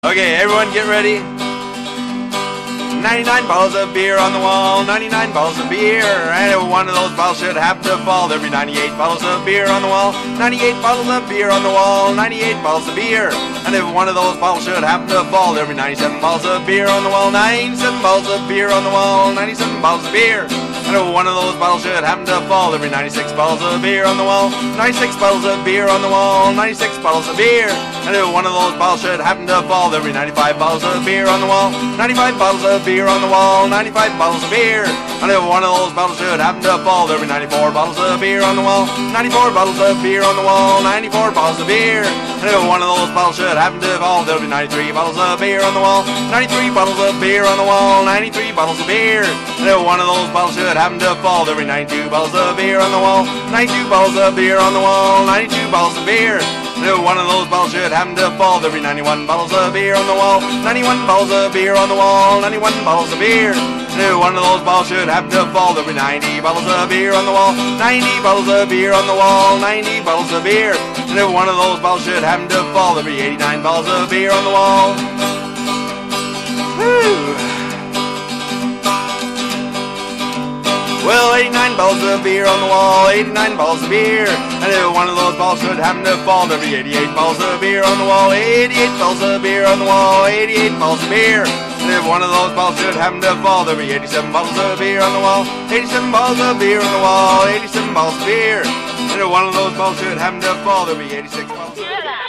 Okay, everyone get ready. 99 bottles of beer on the wall, 99 bottles of beer, and if one of those bottles should happen to fall, there'll be 98 bottles of beer on the wall, 98 bottles of beer on the wall, 98 bottles of beer, and if one of those bottles should happen to fall, there'll be 97 bottles of beer on the wall, 97 bottles of beer on the wall, 97 bottles of beer, and if one of those bottles should happen to fall, there'll be 96 bottles of beer on the wall, 96 bottles of beer on the wall, 96 bottles of beer, and if one of those bottles should happen to fall, there'll be 95 bottles of beer on the wall, 95 bottles of beer on the wall, 95 bottles of beer, and if one of those bottles should happen to fall, there'll be 94 bottles of beer on the wall, 94 bottles of beer on the wall, 94 bottles of beer, and if one of those bottles should happen to fall, there'll be 93 bottles of beer on the wall, 93 bottles of beer on the wall, 93 bottles of beer, and if one of those bottles should happen to fall, there'll be 92 bottles of beer on the wall, 92 bottles of beer on the wall, 92 bottles of beer, and if one of those bottles should happen to fall, there'll be 91 bottles of beer on the wall, 91 bottles of beer on the wall, 91 bottles of beer, and if one of those bottles should happen to fall, there'll be 90 bottles of beer on the wall, 90 bottles of beer on the wall, 90 bottles of beer, and if one of those bottles should happen to fall, there'll be 89 bottles of beer on the wall. Woo! Well, 89 bottles of beer on the wall, 89 bottles of beer, and if one of those bottles should happen to fall, there'll be 88 bottles of beer on the wall, 88 bottles of beer on the wall, 88 bottles of beer, and if one of those bottles should happen to fall, there'll be 87 bottles of beer on the wall, 87 bottles of beer on the wall, 87 bottles of beer, and if one of those bottles should happen to fall, there'll be 86 bottles of beer.